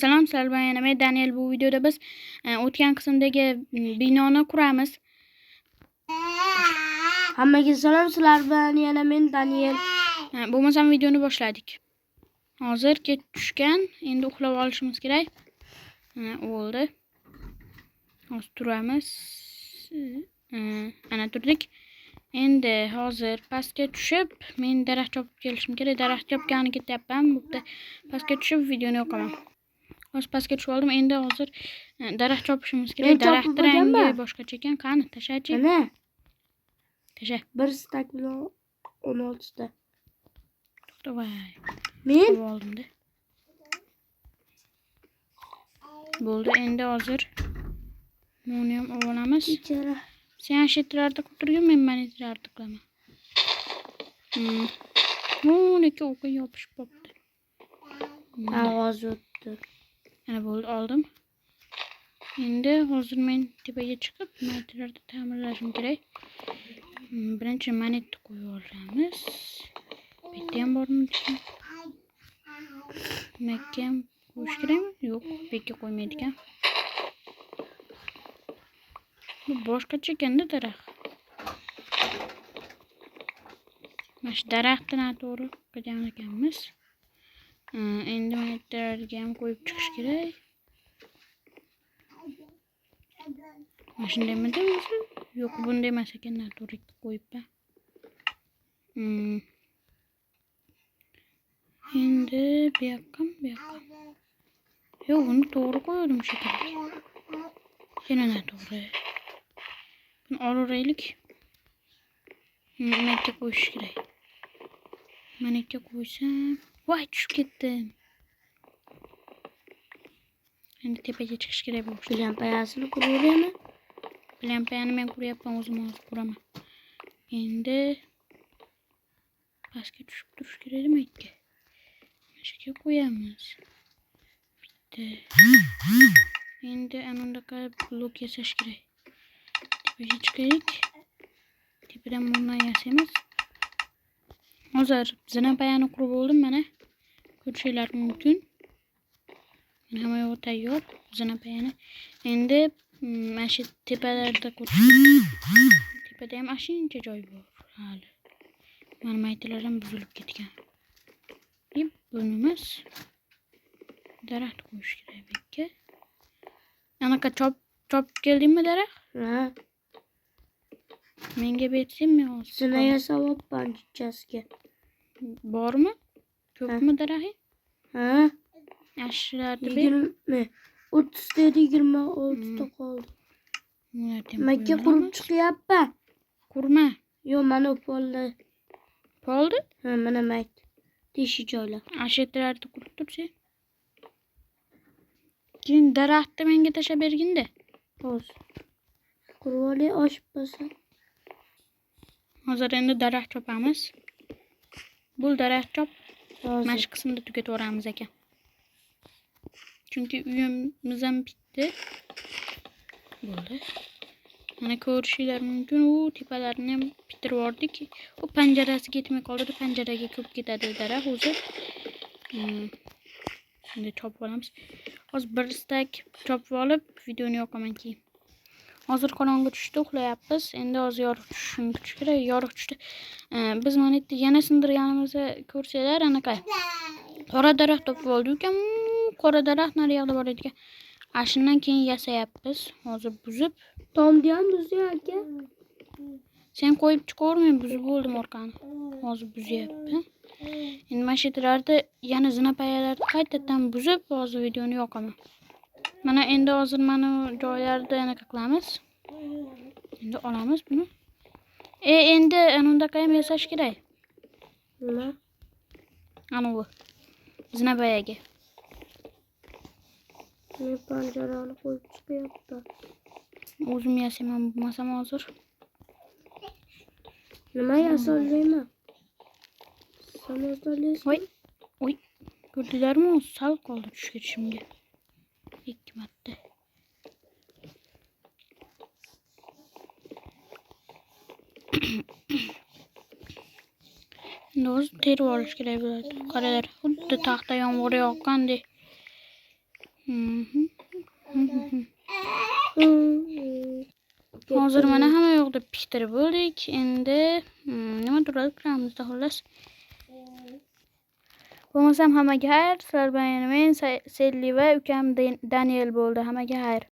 Selam sizlar, ben yana Daniel. Bu videoda biz o'tgan qismdagi binoni quramiz. Hammaga salom, sizlar bilan yana men Daniel. Bo'lmasam videoni boshladik. Hozir kech tushgan, endi uxlab olishimiz kerak. Bo'ldi. Hozir turamiz. Ana turdik. Endi hozir pastga tushib, men daraxt chopib kelishim kerak. Daraxt chopgani ketyapman. Bu yerda pastga tushib videoni yoqaman. Hozir pastga tushib oldim. Endi hozir daraxt chopishimiz kerak. Daraxt rangi boshqacha ekan. Qani, tashachi. Mana. Tasha. 1 stak bilan 16 ta. To'xta voy. Men oldim-da. Bo'ldi, endi hozir buni ham olamiz. ichara. Sen shetrarda o'tirgan, men manitrarda qilaman. Nega o'qi yopishib qopti. Ovoz o'tdi. Ana bo'ldi, oldim. Endi hozir men tepaga chiqib manitrarda ta'mirlashim kerak. Birinchi manetni qo'yib olamiz. Bitta ham bormi? Makka ham qo'yish kerakmi? Yo'q, bekka qo'ymaydi ekan. Bu boshqacha ekanda daraxt. Mana shu daraxtni to'g'ri qilgan ekanmiz. Endi manitrarga ham qo'yib chiqish kerak. Mana shundaymidi o'zi? Yo'q, bunday emas ekan, to'g'ri qo'yibman. Endi bu yoqqa. Yo'q, buni to'g'ri qo'ydim shekilli. Yana to'g'ri. Buni olaveraylik. Manekka qo'yish kerak. Manekka qo'ysam, voy tushib ketdim. Endi tepaga chiqish kerak bu. Lampasini quraveraymi? Lampani men quryapman, o'zim hozir quraman. Endi pastga tushib turish kerak ekan. Mana shu yerga qo'yamiz. Bitta. Endi anandaqa blok yasash kerak. Tepaga chiqaylik. Tepadan bundan yasaymiz. Hozir zinapayani qurib oldim mana. Ko'rishingiz mumkin. Hamma yo'q tayyor zinapayani. Endi mana shu tepalarda tepada ham ashincha joy bor hali. Mana maytalar ham buzilib ketgan. Buni emas. Daraxt qo'yish kerak bekka. Anaqa chop keldingmi daraxt? Ha. Menga bersinmi hozir? Sinaya savab banchasiga. Bormi? Ko'pmi daraxt? Ha. Ashlarni 20. 30 ta 26 ta qoldi. Makka qurib chiqyapman. Qurma. Yo'q, mana polda. Poldi? Ha, mana mayt. Teshi joylar. Ashlarni qurib tursa. Keyin daraxtni menga tashlab bergin-da. Hozir. Qurib olay, oshib qolsa. Hozir endi daraxt chopamiz. Bu daraxt chop. Hozir. Mana shu qismda tugatib ekan. Chunki uyimiz ham bitdi. Bo'ldi. Mana ko'rishingiz mumkin, u tepalarni ham bitirib yubordik. U panjarasiga yetmay qoldi. Panjaraga ko'p ketadi daraxt o'zi. Endi chopib olamiz. Hozir bir stak chopib olib videoni yoqaman keyin. Hozir qorong'i tushdi, uxlayapmiz. Endi hozir yorug' tushishini kutish kerak. Yorug' tushdi. Biz mana yerda yana sindirganimizni ko'rsanglar, anaqa qora daraxt topib oldik. Qora daraxt nari yoqda bor ekan. Ashundan keyin yasayapmiz. Hozir buzib, Tomni ham buzdi aka. sen qo'yib chiqavermay, buzib bo'ldim orqani. Hozir buzyapman. Endi mana shu yerlarda yana zinapayalarni qaytadan buzib, hozir videoni yoqaman. Mana endi hozir mana joylarda anaqa qilamiz. Endi olamiz buni. Endi anundaqa ham yasash kerak. Nima? Ana bu zinapayaga. Men panjarani qo'yib chiqyapman. O'zim yasayman, bo'lmasam hozir. Nima yasolmayman? Sen yasolaysan. Oy. Ko'rdinglarmi? Sal qoldi tushishimga. 2 marta. Hozir terib olish kerak bo'ladi. Qaralar, xuddi taxta yomg'ir yoqqandek. Hozir mana hamma yoqda pishtirib bo'ldik. Endi nima turadi kiramizda xullas. Bo'lmasam hammaga xayr. Sizlar bilan yana men Selli va ukam Daniel bo'ldi. Hammaga xayr.